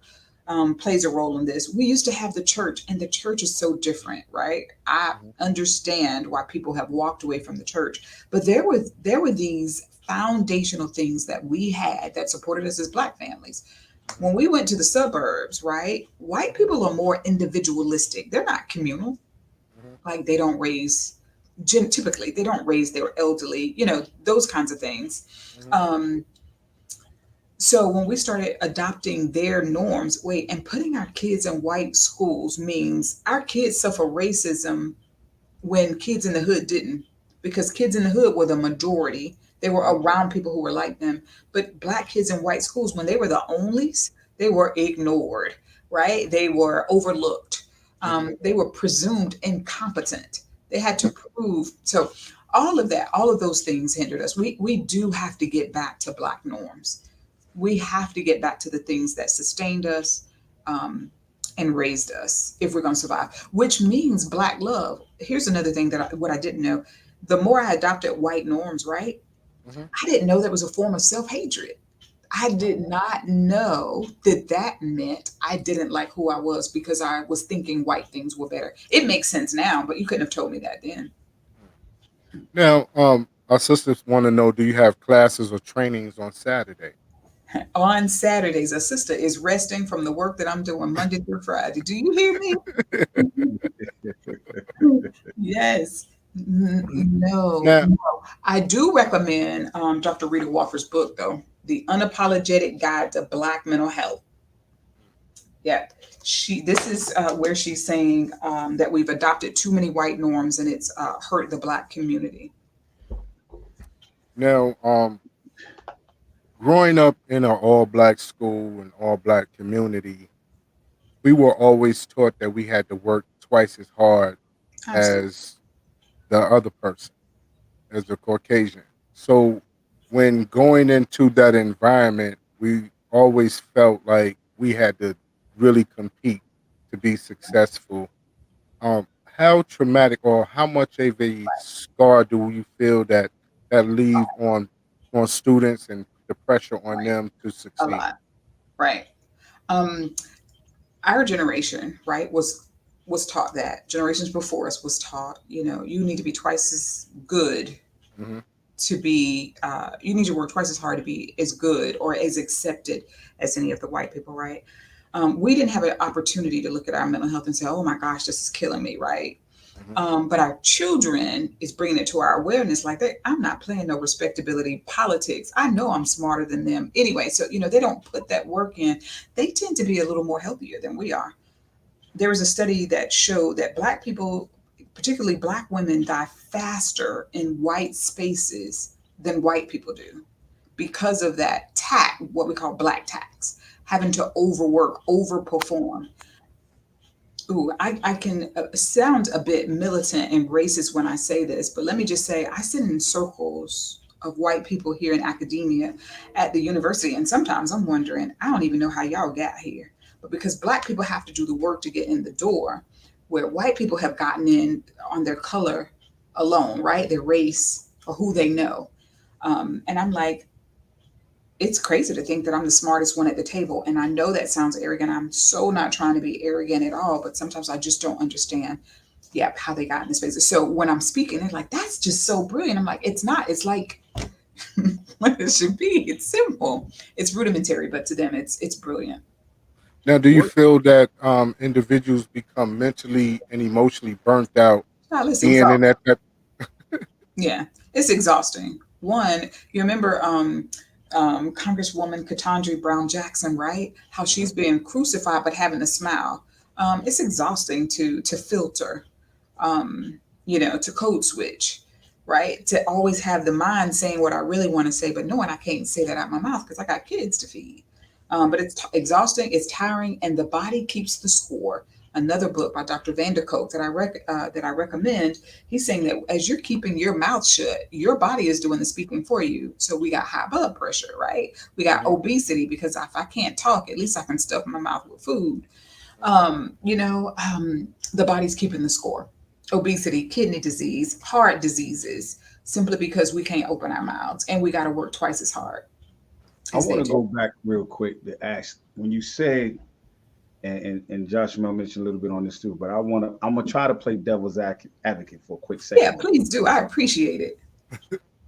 plays a role in this. We used to have the church, and the church is so different, right? I Hmm. understand why people have walked away from the church, but there were these foundational things that we had that supported us as black families. Hmm. When we went to the suburbs, right? White people are more individualistic. They're not communal. Hmm. Like they don't raise, typically they don't raise their elderly, those kinds of things. Hmm. Um, so when we started adopting their norms, wait, and putting our kids in white schools means our kids suffer racism when kids in the hood didn't, because kids in the hood were the majority. They were Hmm. around people who were like them. But black kids in white schools, when they were the onlys, they were ignored, right? They were overlooked. Hmm. They were presumed incompetent. They had to prove. So all of that, all of those things hindered us. We do have to get back to black norms. We have to get back to the things that sustained us, um, and raised us if we're going to survive, which means black love. Here's another thing what I didn't know. The more I adopted white norms, right? Hmm. I didn't know that was a form of self-hatred. I did not know that that meant I didn't like who I was because I was thinking white things were better. It makes sense now, but you couldn't have told me that then. Now, our sisters want to know: do you have classes or trainings on Saturday? On Saturdays, a sister is resting from the work that I'm doing Monday through Friday. Do you hear me? Yes. No, Now, no. I do recommend Dr. Rita Walker's book, though, The Unapologetic Guide to Black Mental Health. Yeah. This is where she's saying that we've adopted too many white norms and it's hurt the black community. now, growing up in an all black school and all black community, we were always taught that we had to work twice as hard Absolutely. as the other person, as the Caucasian. So when going into that environment, we always felt like we had to really compete to be successful. How traumatic or how much of a scar do you feel that leave on students and the pressure on Right. them to A succeed? lot. Right. Um, our generation, right, was taught that. Generations before us was taught, you need to be twice as good Hmm. to be you need to work twice as hard to be as good or as accepted as any of the white people, right? We didn't have an opportunity to look at our mental health and say, oh my gosh, this is killing me, right? Hmm. But our children is bringing it to our awareness like that. I'm not playing no respectability politics. I know I'm smarter than them anyway. So, they don't put that work in. They tend to be a little more healthier than we are. There was a study that showed that black people, particularly black women, die faster in white spaces than white people do because of that tax, what we call black tax, having to overwork, overperform. Ooh, I can sound a bit militant and racist when I say this, but let me just say I sit in circles of white people here in academia at the university, and sometimes I'm wondering, I don't even know how y'all got here. But because black people have to do the work to get in the door, where white people have gotten in on their color alone, right? Their race or who they know. And I'm like, it's crazy to think that I'm the smartest one at the table. And I know that sounds arrogant. I'm so not trying to be arrogant at all, but sometimes I just don't understand, yeah, how they got in this space. So when I'm speaking, they're like, that's just so brilliant. I'm like, it's not. It's like what it should be. It's simple. It's rudimentary, but to them it's brilliant. Now, do you feel that individuals become mentally and emotionally burnt out Now let's being in exhaust. that type? Yeah, it's exhausting. One, you remember Congresswoman Ketanji Brown Jackson, right? How Mhm. she's being crucified but having a smile. It's exhausting to filter. to code switch, right? To always have the mind saying what I really want to say, but knowing I can't say that out my mouth because I got kids to feed. But it's exhausting, it's tiring, and the body keeps the score. Another book by Dr. Vanderkolk that I recommend. He's saying that as you're keeping your mouth shut, your body is doing the speaking for you. So we got high blood pressure, right? We got obesity because if I can't talk, at least I can stuff my mouth with food. The body's keeping the score. Obesity, kidney disease, heart diseases, simply because we can't open our mouths and we got to work twice as hard. I want to go back real quick to ask when you say, and Joshua mentioned a little bit on this too, but I'm gonna try to play devil's advocate for a quick second. Yeah, please do. I appreciate it.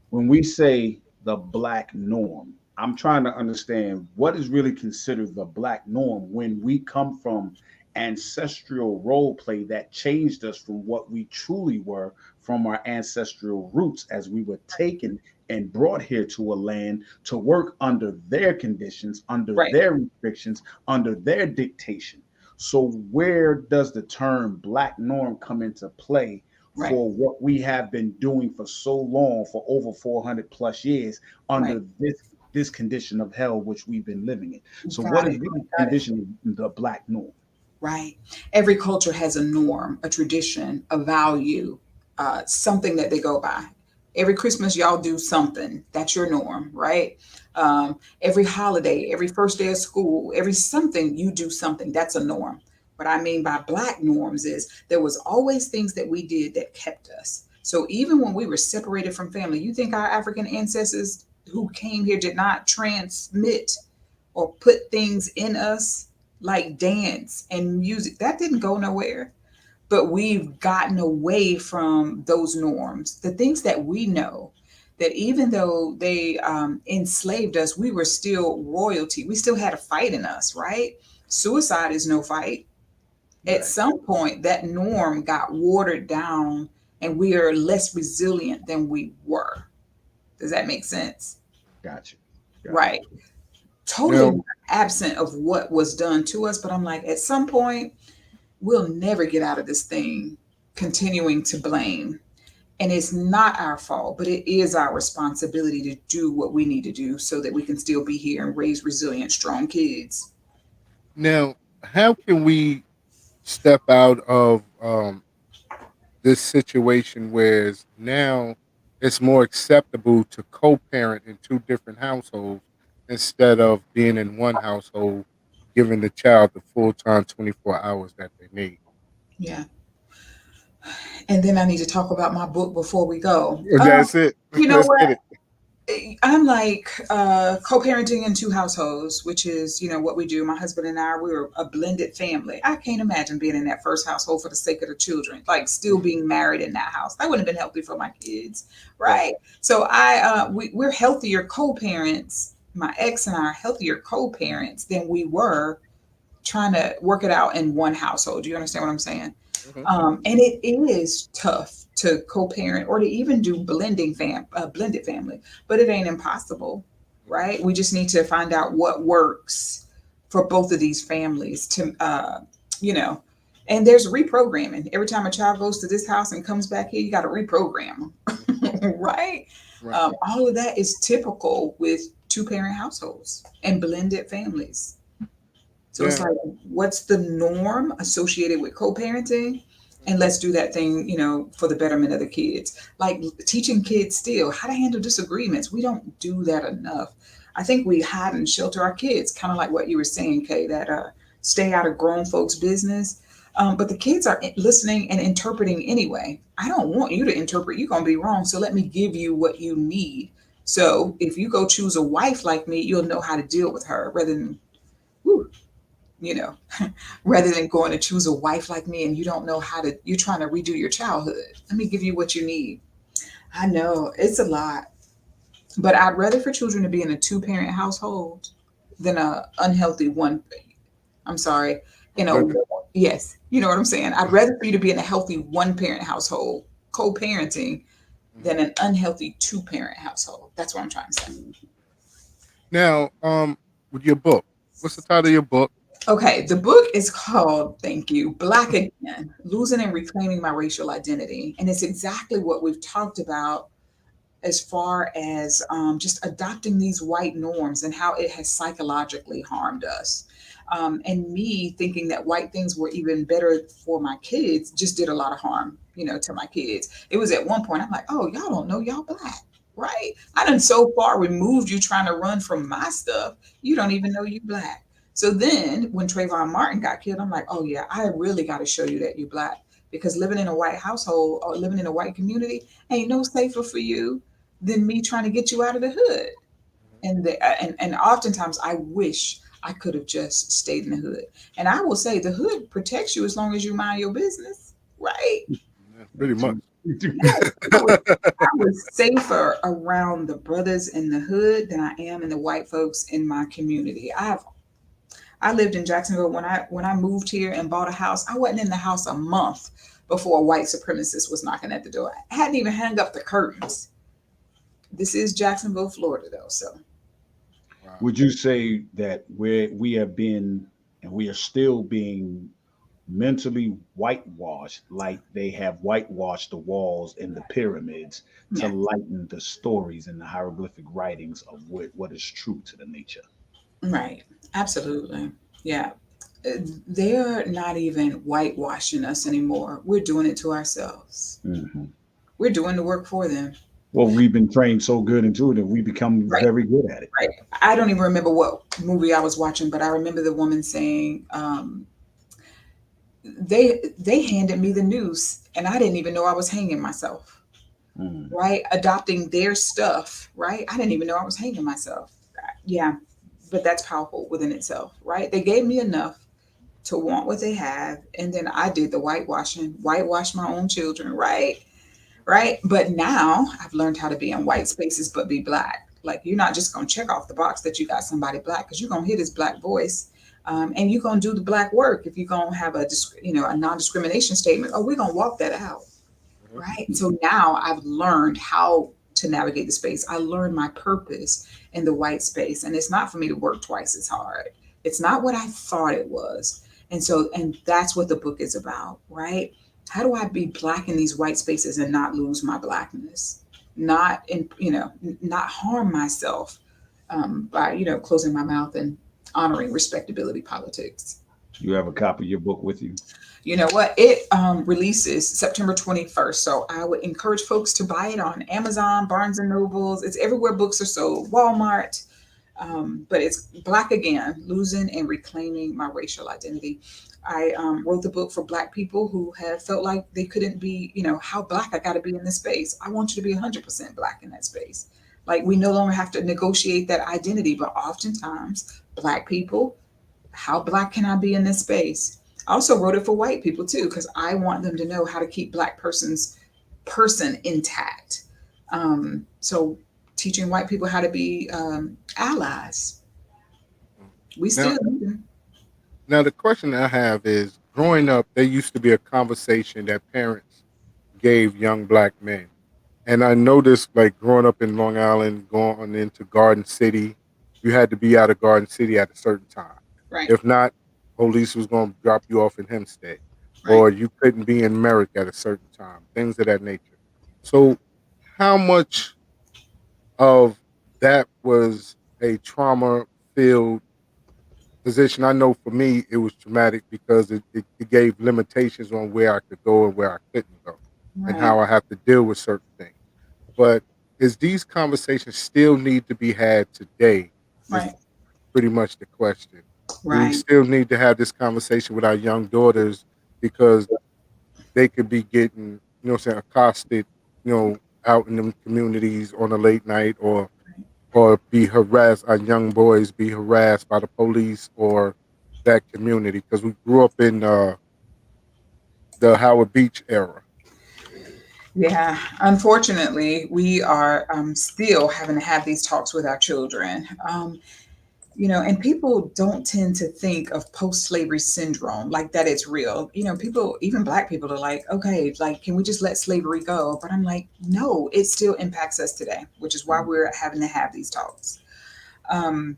When we say the Black norm, I'm trying to understand what is really considered the Black norm when we come from ancestral role play that changed us from what we truly were from our ancestral roots as we were taken and brought here to a land to work under their conditions, under their restrictions, under their dictation. So where does the term Black norm come into play for what we have been doing for so long, for over 400 plus years under this condition of hell which we've been living in? So what is the condition of the Black norm? Right. Every culture has a norm, a tradition, a value, something that they go by. Every Christmas, y'all do something. That's your norm, right? Every holiday, every first day of school, every something, you do something. That's a norm. What I mean by Black norms is there was always things that we did that kept us. So even when we were separated from family, you think our African ancestors who came here did not transmit or put things in us like dance and music? That didn't go nowhere. But we've gotten away from those norms, the things that we know, that even though they enslaved us, we were still royalty. We still had a fight in us, right? Suicide is no fight. At some point, that norm got watered down and we are less resilient than we were. Does that make sense? Gotcha. Right. Totally absent of what was done to us. But I'm like, at some point, we'll never get out of this thing continuing to blame. And it's not our fault, but it is our responsibility to do what we need to do so that we can still be here and raise resilient, strong kids. Now, how can we step out of this situation where now it's more acceptable to co-parent in two different households instead of being in one household, giving the child the full-time 24 hours that they need? Yeah. And then I need to talk about my book before we go. That's it. You know Let's what? get it. I'm like co-parenting in two households, which is, what we do. My husband and I, we were a blended family. I can't imagine being in that first household for the sake of the children, like still being married in that house. That wouldn't have been healthy for my kids, right? So we're healthier co-parents. My ex and I are healthier co-parents than we were trying to work it out in one household. Do you understand what I'm saying? Mm-hmm. And it is tough to co-parent or to even do blended family, but it ain't impossible, right? We just need to find out what works for both of these families to, and there's reprogramming. Every time a child goes to this house and comes back here, you got to reprogram them, right? All of that is typical with two-parent households and blended families. So it's like, what's the norm associated with co-parenting? And let's do that thing, for the betterment of the kids. Like teaching kids still how to handle disagreements. We don't do that enough. I think we hide and shelter our kids, kind of like what you were saying, Kay, that stay out of grown folks' business. But the kids are listening and interpreting anyway. I don't want you to interpret. You're going to be wrong. So let me give you what you need. So if you go choose a wife like me, you'll know how to deal with her rather than, rather than going to choose a wife like me and you don't know you're trying to redo your childhood. Let me give you what you need. I know it's a lot, but I'd rather for children to be in a two-parent household than a unhealthy one. I'm sorry. Yes. You know what I'm saying? I'd rather for you to be in a healthy one-parent household, co-parenting, than an unhealthy two-parent household. That's what I'm trying to say. Now, with your book, what's the title of your book? Okay, the book is called, thank you, Black Again, Losing and Reclaiming My Racial Identity. And it's exactly what we've talked about as far as just adopting these white norms and how it has psychologically harmed us. And me thinking that white things were even better for my kids just did a lot of harm, to my kids. It was at one point, I'm like, oh, y'all don't know y'all black, right? I done so far removed you trying to run from my stuff, you don't even know you black. So then when Trayvon Martin got killed, I'm like, oh yeah, I really got to show you that you black, because living in a white household or living in a white community ain't no safer for you than me trying to get you out of the hood. And oftentimes I wish I could have just stayed in the hood. And I will say the hood protects you as long as you mind your business, right? Yeah, pretty much. Yes, I was safer around the brothers in the hood than I am in the white folks in my community. I lived in Jacksonville when I moved here and bought a house. I wasn't in the house a month before a white supremacist was knocking at the door. I hadn't even hung up the curtains. This is Jacksonville, Florida, though. So, Wow. Would you say that we have been and we are still being mentally whitewashed, like they have whitewashed the walls in the pyramids to yeah, lighten the stories and the hieroglyphic writings of what is true to the nature? right. Absolutely. Yeah. They're not even whitewashing us anymore. We're doing it to ourselves. Hmm. We're doing the work for them. Well, we've been trained so good into it that we become Right. very good at it. Right. I don't even remember what movie I was watching, but I remember the woman saying, they handed me the noose and I didn't even know I was hanging myself. Mm. Right? Adopting their stuff, right? I didn't even know I was hanging myself. Yeah, but that's powerful within itself, right? They gave me enough to want what they have, and then I did the whitewashing, whitewash my own children, right? Right? But now I've learned how to be in white spaces but be black. Like you're not just gonna check off the box that you got somebody black, because you're gonna hear this black voice. And you're gonna do the black work. If you're gonna have a non-discrimination statement, oh, we're gonna walk that out, Mhm. right? So now I've learned how to navigate the space. I learned my purpose in the white space, and it's not for me to work twice as hard. It's not what I thought it was. And that's what the book is about, right? How do I be black in these white spaces and not lose my blackness? Not in, not harm myself by, closing my mouth and honoring respectability politics. You have a copy of your book with you? You know what? It releases September 21st. So I would encourage folks to buy it on Amazon, Barnes and Nobles. It's everywhere books are sold, Walmart. But it's Black Again, Losing and Reclaiming My Racial Identity. I wrote the book for Black people who have felt like they couldn't be, how Black I got to be in this space. I want you to be 100% Black in that space. Like we no longer have to negotiate that identity, but oftentimes Black people, how Black can I be in this space? I also wrote it for white people too, because I want them to know how to keep Black person intact. So teaching white people how to be allies. We Now, still need them. now the question I have is, growing up, there used to be a conversation that parents gave young black men, and I noticed, like growing up in Long Island, going into Garden City, you had to be out of Garden City at a certain time. Right, If not, police was going to drop you off in Hempstead, right. or you couldn't be in Merrick at a certain time. Things of that nature. So, how much of that was a trauma filled position? I know for me, it was traumatic because it gave limitations on where I could go and where I couldn't go, and Right, how I have to deal with certain things. But is these conversations still need to be had today? Is right, pretty much the question. Do we right. still need to have this conversation with our young daughters, because they could be getting, accosted, out in the communities on a late night, or be harassed, our young boys be harassed by the police or that community, because we grew up in the Howard Beach era. Yeah, unfortunately, we are still having to have these talks with our children. And people don't tend to think of post-slavery syndrome like that it's real. People, even Black people, are like, okay, like, can we just let slavery go? But I'm like, no, it still impacts us today, which is why we're having to have these talks. Um,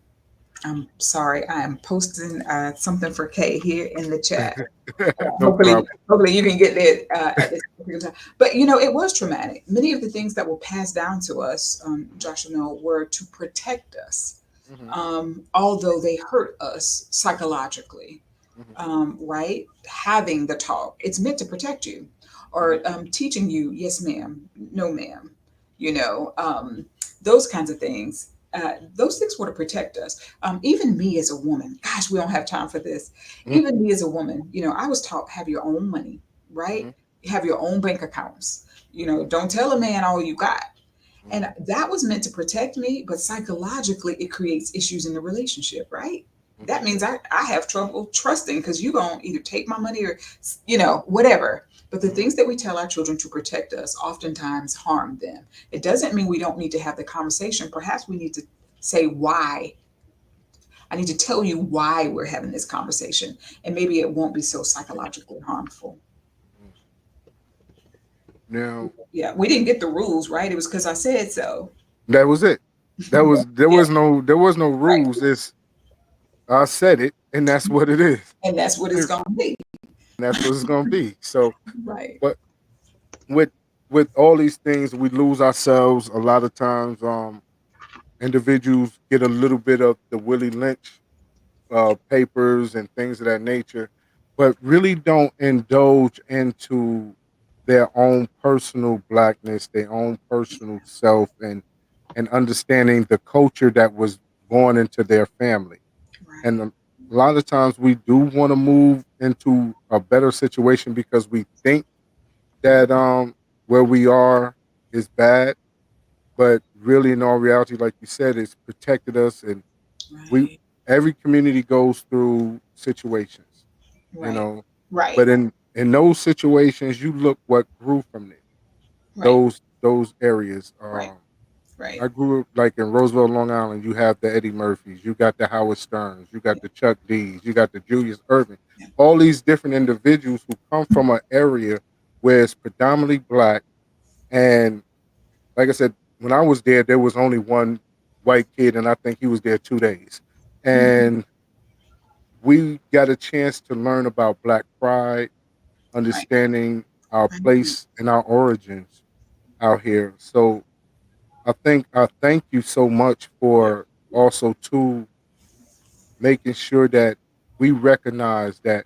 I'm sorry, I am posting something for Kay here in the chat. No problem. Hopefully you can get it at this particular time. But it was traumatic. Many of the things that were passed down to us, Joshua, were to protect us, Mhm, although they hurt us psychologically. mhm, Right? Having the talk, it's meant to protect you, mhm, or teaching you, yes, ma'am, no, ma'am. You know, those kinds of things. Those things were to protect us. Even me as a woman, gosh, we don't have time for this. mhm, Even me as a woman, I was taught have your own money, right? mhm, Have your own bank accounts. Don't tell a man all you got. mhm, And that was meant to protect me, but psychologically, it creates issues in the relationship, right? mhm, That means I have trouble trusting because you going to either take my money or, whatever. But the mhm. things that we tell our children to protect us oftentimes harm them. It doesn't mean we don't need to have the conversation. Perhaps we need to say why. I need to tell you why we're having this conversation. And maybe it won't be so psychologically harmful. Now Yeah, we didn't get the rules, right? It was because I said so. that was it. That was Yeah, there was no right. rules. It's I said it, and that's what it is, And that's what it's and going to be. that's what it's gonna be. So, Right. but with all these things, we lose ourselves a lot of times. Individuals get a little bit of the Willie Lynch papers and things of that nature, but really don't indulge into their own personal blackness, their own personal self, and understanding the culture that was born into their family. And Right. a lot of times we do want to move into a better situation because we think that where we are is bad, but really in all reality, like you said, it's protected us, and we Right. every community goes through situations, you Right. know. Right. But in those situations, you look what grew from it. Right. Those areas. Right. Right. I grew up like in Roseville, Long Island. You have the Eddie Murphys, you got the Howard Sterns, you got Yeah. the Chuck D's, you got the Julius Irving. Yeah. All these different individuals who come from an area where it's predominantly black. And like I said, when I was there was only one white kid, and I think he was there 2 days. Mhm. And we got a chance to learn about black pride, Right. understanding our Right. place and our origins out here. So I thank you so much for also too making sure that we recognize that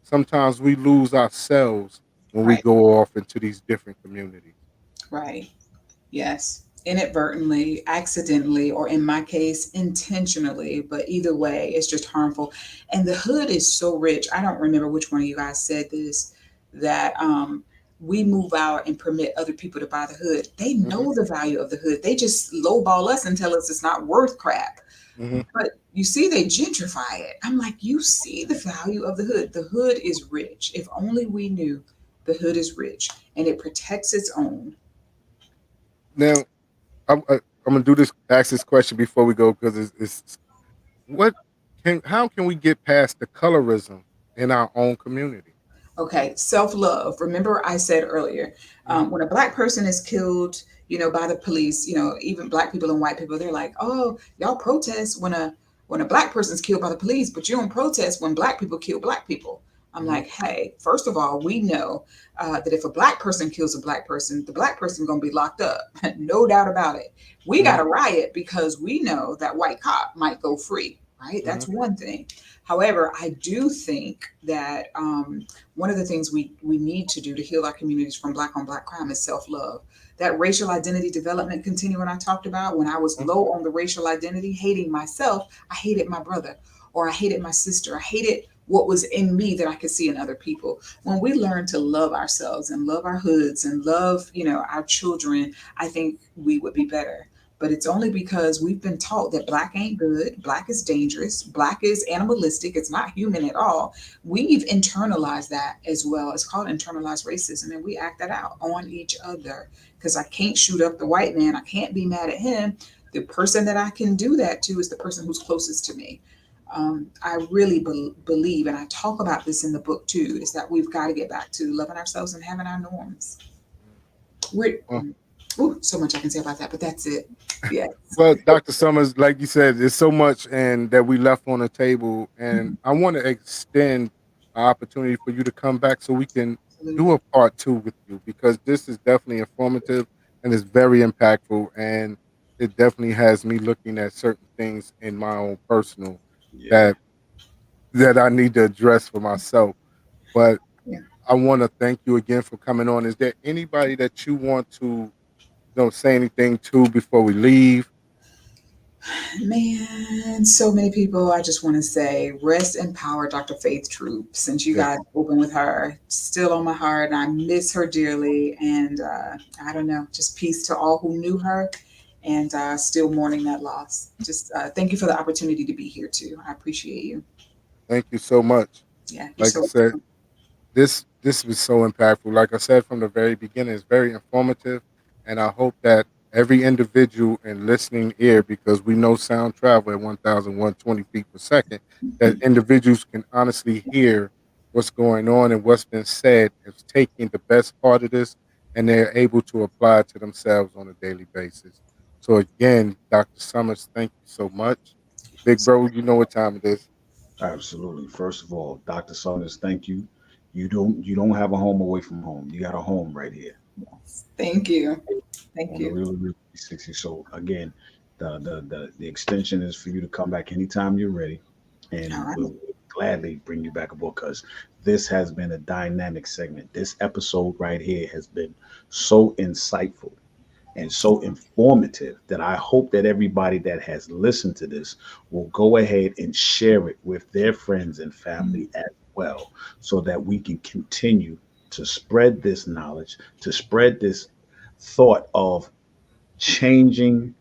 sometimes we lose ourselves when we Right. go off into these different communities. Right. Yes. Inadvertently, accidentally, or in my case, intentionally. But either way, it's just harmful. And the hood is so rich. I don't remember which one of you guys said this, that we move out and permit other people to buy the hood. They Hmm. know the value of the hood. They just lowball us and tell us it's not worth crap. Hmm. But you see, they gentrify it. I'm like, you see the value of the hood. The hood is rich. If only we knew the hood is rich and it protects its own. Now, I'm gonna do this. Ask this question before we go because it's what how can we get past the colorism in our own community? Okay, self love. Remember, I said earlier, Hmm. when a black person is killed, by the police, even black people and white people, they're like, "Oh, y'all protest when a black person's killed by the police, but you don't protest when black people kill black people." I'm Hmm. like, "Hey, first of all, we know that if a black person kills a black person, the black person gonna be locked up, no doubt about it. We got Hmm. to riot because we know that white cop might go free, right? Hmm. That's one thing. However, I do think that." One of the things we need to do to heal our communities from black on black crime is self-love. That racial identity development continuum I talked about, when I was low on the racial identity, hating myself, I hated my brother, or I hated my sister, I hated what was in me that I could see in other people. When we learn to love ourselves and love our hoods and love, our children, I think we would be better. But it's only because we've been taught that black ain't good, black is dangerous, black is animalistic, it's not human at all. We've internalized that as well. It's called internalized racism, and we act that out on each other. Because I can't shoot up the white man, I can't be mad at him. The person that I can do that to is the person who's closest to me. I really believe, and I talk about this in the book too, is that we've got to get back to loving ourselves and having our norms. We're, Uh, Ooh, so much I can say about that, but that's it. Yeah. Well, Dr. Summers, like you said, there's so much and that we left on the table, and I want to extend an opportunity for you to come back so we can do Absolutely. a part 2 with you, because this is definitely informative and it's very impactful, and it definitely has me looking at certain things in my own personal Yeah. that I need to address for myself. But Yeah. I want to thank you again for coming on. Is there anybody that you want to say anything to before we leave? Man, so many people. I just want to say, rest in power, Dr. Faith Troop. Since you Yeah. guys open with her, still on my heart, and I miss her dearly. And I don't know, just peace to all who knew her, and still mourning that loss. Just thank you for the opportunity to be here too. I appreciate you. Thank you so much. Yeah, you're Like I so said, welcome. this was so impactful. Like I said from the very beginning, it's very informative, and I hope that every individual in listening ear, because we know sound travel at 1,120 feet per second, that individuals can honestly hear what's going on and what's been said, is taking the best part of this and they're able to apply it to themselves on a daily basis. So again, Dr. Summers, thank you so much. Big bro, you know what time it is. Absolutely. First of all, Dr. Summers, thank you. You don't have a home away from home. You got a home right here Thank you. Thank on the you. Real 360. So again, the extension is for you to come back anytime you're ready, and All right. we'll gladly bring you back aboard, because this has been a dynamic segment. This episode right here has been so insightful and so informative that I hope that everybody that has listened to this will go ahead and share it with their friends and family as well, so that we can continue to spread this knowledge, to spread this thought of changing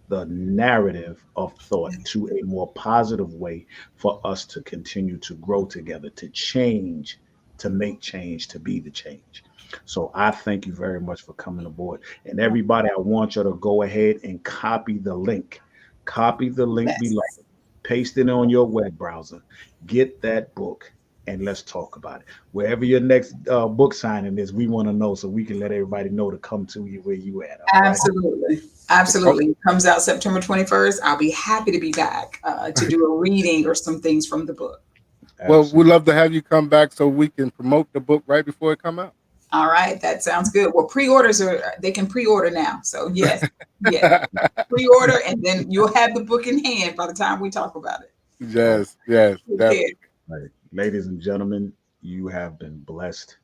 the narrative of thought to a more positive way for us to continue to grow together, to change, to make change, to be the change. So I thank you very much for coming aboard. And everybody, I want you to go ahead and copy the link. Copy the link below, Yes. paste it on your web browser, get that book, and let's talk about it. Wherever your next book signing is, we want to know so we can let everybody know to come to you where you at. All right. Absolutely. Absolutely. It comes out September 21st. I'll be happy to be back to do a reading or some things from the book. Well, Absolutely. we'd love to have you come back so we can promote the book right before it come out. All right. That sounds good. Well, pre-orders they can pre-order now. So yes, yes, pre-order, and then you'll have the book in hand by the time we talk about it. Yes, yes, Okay. definitely. Right. Ladies and gentlemen, you have been blessed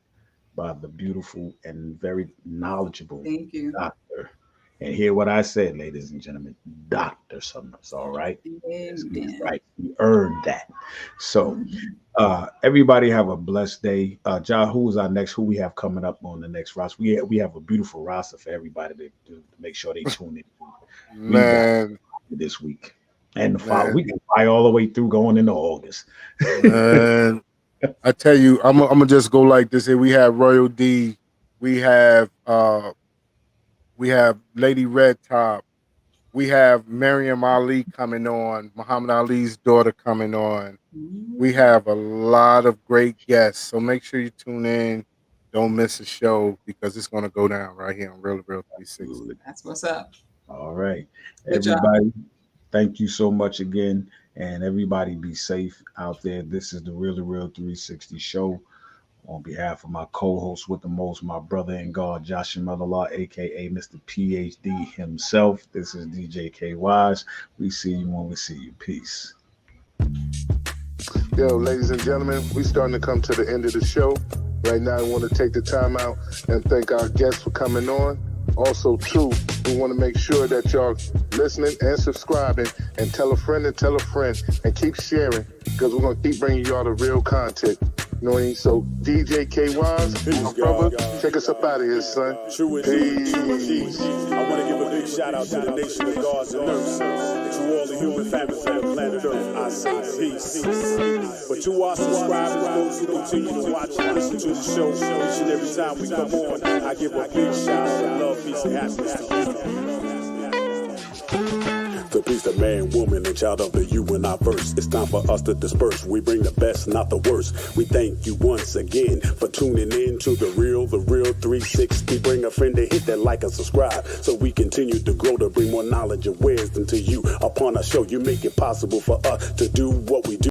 by the beautiful and very knowledgeable Thank you. doctor. And hear what I said, ladies and gentlemen, Dr. Summers. All right. Yes, Amen. right. You earned that. So everybody have a blessed day. John, who is our next? Who we have coming up on the next roster? We have a beautiful roster for everybody to make sure they tune in Man, this week. And the fall, man, we can fly all the way through going into August. man. I tell you, I'm gonna just go like this. Here we have Royal D, we have Lady Red Top, we have Miriam Ali coming on, Muhammad Ali's daughter coming on. We have a lot of great guests, so make sure you tune in. Don't miss a show, because it's gonna go down right here on Real 360. Absolutely. That's what's up. All right. Good job. Everybody, thank you so much again. And everybody be safe out there. This is the Real 360 show. On behalf of my co-host with the most, my brother in God, Joshua Law, aka Mr. PhD himself. This is DJ K Wise. We see you when we see you. Peace. Yo, ladies and gentlemen, we starting to come to the end of the show. Right now, I want to take the time out and thank our guests for coming on. Also, too, we want to make sure that y'all listening and subscribing, and tell a friend and keep sharing, because we're going to keep bringing y'all the real content. You know what I mean? So, DJ K Wise, my brother, take us up out of here, son. True Peace. I want to give a big shout out to the nation of gods and nurses, to all the human families on the planet Earth. I say peace. But to our subscribers, those who continue to watch and listen to the show each and every time we come on, I give a big shout out of love, peace, and happiness to you. The beast of man, woman, and child of the you and I verse. It's time for us to disperse. We bring the best, not the worst. We thank you once again for tuning in to the Real 360. Bring a friend to hit that like. like, and subscribe, so we continue to grow to bring more knowledge and wisdom to you. Upon our show, you make it possible for us to do what we do.